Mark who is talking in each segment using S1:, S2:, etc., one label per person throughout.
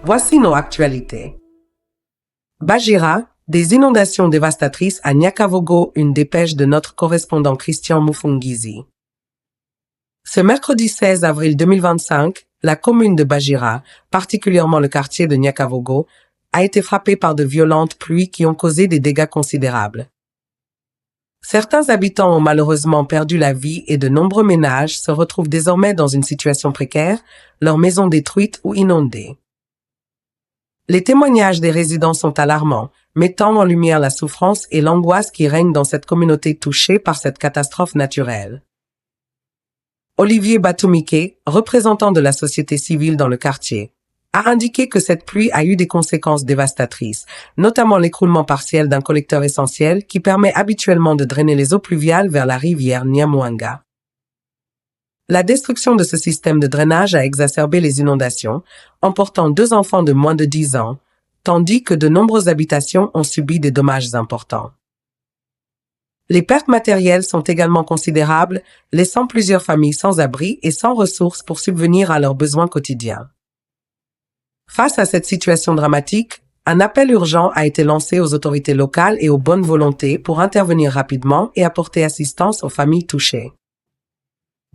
S1: Voici nos actualités. Bajira, des inondations dévastatrices à Nyakavogo, une dépêche de notre correspondant Christian Mufungizi. Ce mercredi 16 avril 2025, la commune de Bajira, particulièrement le quartier de Nyakavogo, a été frappée par de violentes pluies qui ont causé des dégâts considérables. Certains habitants ont malheureusement perdu la vie et de nombreux ménages se retrouvent désormais dans une situation précaire, leurs maisons détruites ou inondées. Les témoignages des résidents sont alarmants, mettant en lumière la souffrance et l'angoisse qui règnent dans cette communauté touchée par cette catastrophe naturelle. Olivier Batumike, représentant de la société civile dans le quartier, a indiqué que cette pluie a eu des conséquences dévastatrices, notamment l'écroulement partiel d'un collecteur essentiel qui permet habituellement de drainer les eaux pluviales vers la rivière Nyamwanga. La destruction de ce système de drainage a exacerbé les inondations, emportant 2 enfants de moins de 10 ans, tandis que de nombreuses habitations ont subi des dommages importants. Les pertes matérielles sont également considérables, laissant plusieurs familles sans abri et sans ressources pour subvenir à leurs besoins quotidiens. Face à cette situation dramatique, un appel urgent a été lancé aux autorités locales et aux bonnes volontés pour intervenir rapidement et apporter assistance aux familles touchées.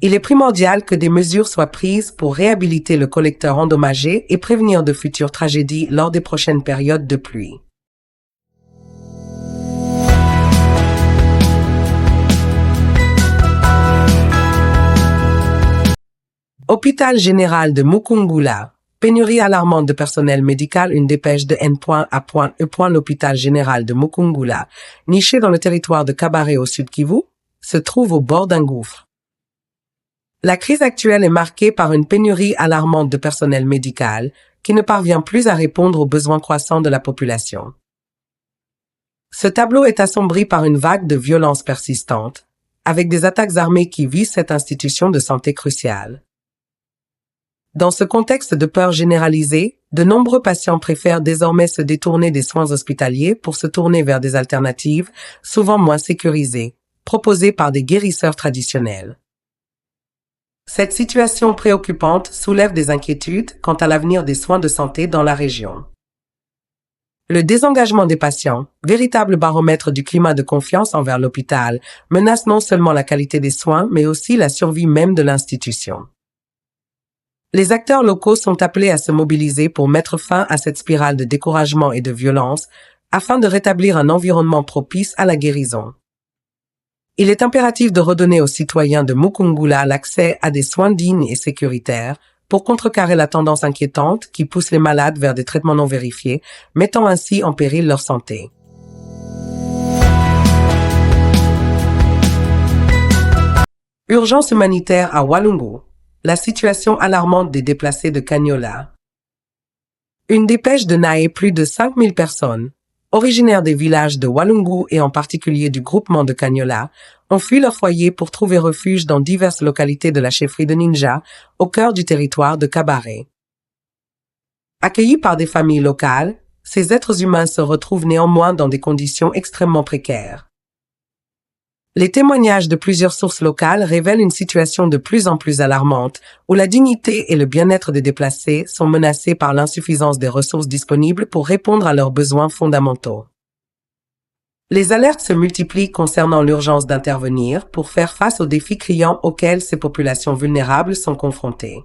S1: Il est primordial que des mesures soient prises pour réhabiliter le collecteur endommagé et prévenir de futures tragédies lors des prochaines périodes de pluie. Hôpital général de Mukungula. Pénurie alarmante de personnel médical, une dépêche de N.A.E. L'hôpital général de Mukungula, niché dans le territoire de Kabare au sud Kivu, se trouve au bord d'un gouffre. La crise actuelle est marquée par une pénurie alarmante de personnel médical qui ne parvient plus à répondre aux besoins croissants de la population. Ce tableau est assombri par une vague de violence persistante, avec des attaques armées qui visent cette institution de santé cruciale. Dans ce contexte de peur généralisée, de nombreux patients préfèrent désormais se détourner des soins hospitaliers pour se tourner vers des alternatives, souvent moins sécurisées, proposées par des guérisseurs traditionnels. Cette situation préoccupante soulève des inquiétudes quant à l'avenir des soins de santé dans la région. Le désengagement des patients, véritable baromètre du climat de confiance envers l'hôpital, menace non seulement la qualité des soins, mais aussi la survie même de l'institution. Les acteurs locaux sont appelés à se mobiliser pour mettre fin à cette spirale de découragement et de violence afin de rétablir un environnement propice à la guérison. Il est impératif de redonner aux citoyens de Mukungula l'accès à des soins dignes et sécuritaires pour contrecarrer la tendance inquiétante qui pousse les malades vers des traitements non vérifiés, mettant ainsi en péril leur santé. Urgence humanitaire à Walungu. La situation alarmante des déplacés de Kanyola. Une dépêche de NAE, plus de 5000 personnes, originaires des villages de Walungu et en particulier du groupement de Kanyola, ont fui leur foyer pour trouver refuge dans diverses localités de la chefferie de Ninja, au cœur du territoire de Kabare. Accueillis par des familles locales, ces êtres humains se retrouvent néanmoins dans des conditions extrêmement précaires. Les témoignages de plusieurs sources locales révèlent une situation de plus en plus alarmante, où la dignité et le bien-être des déplacés sont menacés par l'insuffisance des ressources disponibles pour répondre à leurs besoins fondamentaux. Les alertes se multiplient concernant l'urgence d'intervenir pour faire face aux défis criants auxquels ces populations vulnérables sont confrontées.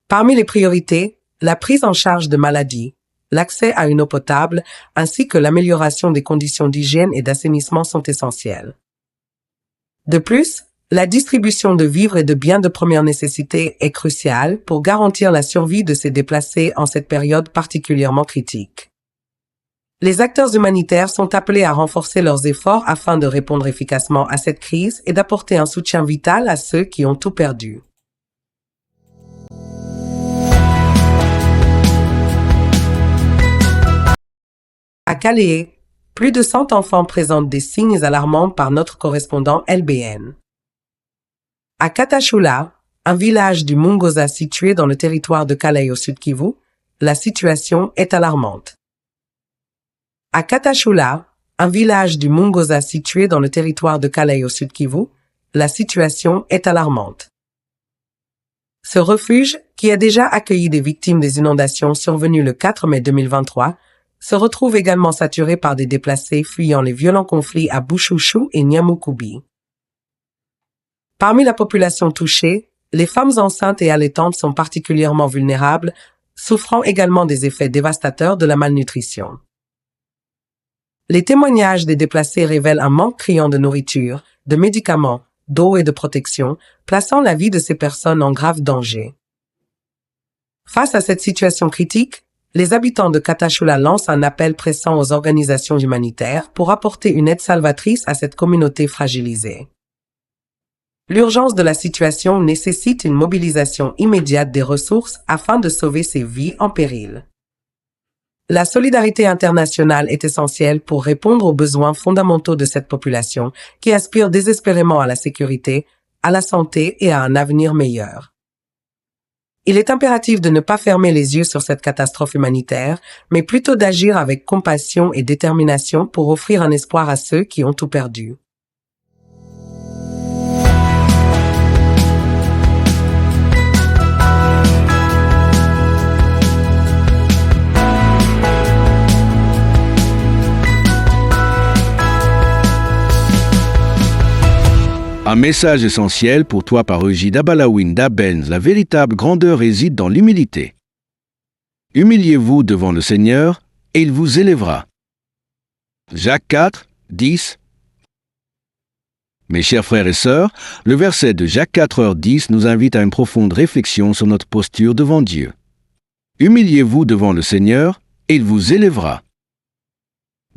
S1: Parmi les priorités, la prise en charge de maladies, l'accès à une eau potable ainsi que l'amélioration des conditions d'hygiène et d'assainissement sont essentiels. De plus, la distribution de vivres et de biens de première nécessité est cruciale pour garantir la survie de ces déplacés en cette période particulièrement critique. Les acteurs humanitaires sont appelés à renforcer leurs efforts afin de répondre efficacement à cette crise et d'apporter un soutien vital à ceux qui ont tout perdu. À Calais, plus de 100 enfants présentent des signes alarmants par notre correspondant LBN. À Katashula, un village du Mungoza situé dans le territoire de Calais au sud Kivu, la situation est alarmante. À Katashula, un village du Mungoza situé dans le territoire de Calais au sud Kivu, la situation est alarmante. Ce refuge, qui a déjà accueilli des victimes des inondations survenues le 4 mai 2023, se retrouve également saturé par des déplacés fuyant les violents conflits à Bushushu et Nyamukubi. Parmi la population touchée, les femmes enceintes et allaitantes sont particulièrement vulnérables, souffrant également des effets dévastateurs de la malnutrition. Les témoignages des déplacés révèlent un manque criant de nourriture, de médicaments, d'eau et de protection, plaçant la vie de ces personnes en grave danger. Face à cette situation critique, les habitants de Katashula lancent un appel pressant aux organisations humanitaires pour apporter une aide salvatrice à cette communauté fragilisée. L'urgence de la situation nécessite une mobilisation immédiate des ressources afin de sauver ces vies en péril. La solidarité internationale est essentielle pour répondre aux besoins fondamentaux de cette population qui aspire désespérément à la sécurité, à la santé et à un avenir meilleur. Il est impératif de ne pas fermer les yeux sur cette catastrophe humanitaire, mais plutôt d'agir avec compassion et détermination pour offrir un espoir à ceux qui ont tout perdu.
S2: Un message essentiel pour toi par Eugide Abalawin d'Abenz. La véritable grandeur réside dans l'humilité. Humiliez-vous devant le Seigneur et il vous élèvera. Jacques 4, 10. Mes chers frères et sœurs, le verset de Jacques 4, 10 nous invite à une profonde réflexion sur notre posture devant Dieu. Humiliez-vous devant le Seigneur et il vous élèvera.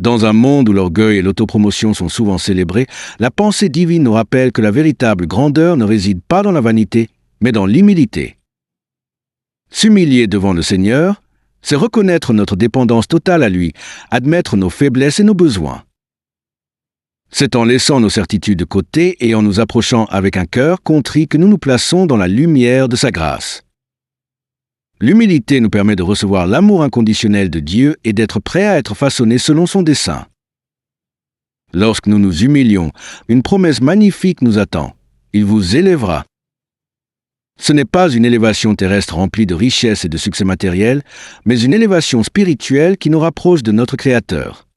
S2: Dans un monde où l'orgueil et l'autopromotion sont souvent célébrés, la pensée divine nous rappelle que la véritable grandeur ne réside pas dans la vanité, mais dans l'humilité. S'humilier devant le Seigneur, c'est reconnaître notre dépendance totale à lui, admettre nos faiblesses et nos besoins. C'est en laissant nos certitudes de côté et en nous approchant avec un cœur contrit que nous nous plaçons dans la lumière de sa grâce. L'humilité nous permet de recevoir l'amour inconditionnel de Dieu et d'être prêts à être façonnés selon son dessein. Lorsque nous nous humilions, une promesse magnifique nous attend. Il vous élèvera. Ce n'est pas une élévation terrestre remplie de richesses et de succès matériels, mais une élévation spirituelle qui nous rapproche de notre Créateur.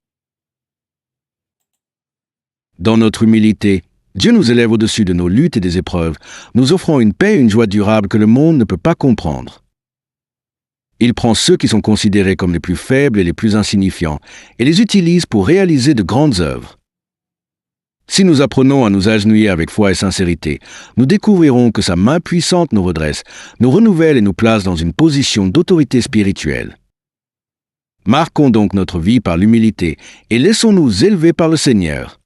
S2: Dans notre humilité, Dieu nous élève au-dessus de nos luttes et des épreuves, nous offrant une paix et une joie durable que le monde ne peut pas comprendre. Il prend ceux qui sont considérés comme les plus faibles et les plus insignifiants et les utilise pour réaliser de grandes œuvres. Si nous apprenons à nous agenouiller avec foi et sincérité, nous découvrirons que sa main puissante nous redresse, nous renouvelle et nous place dans une position d'autorité spirituelle. Marquons donc notre vie par l'humilité et laissons-nous élever par le Seigneur.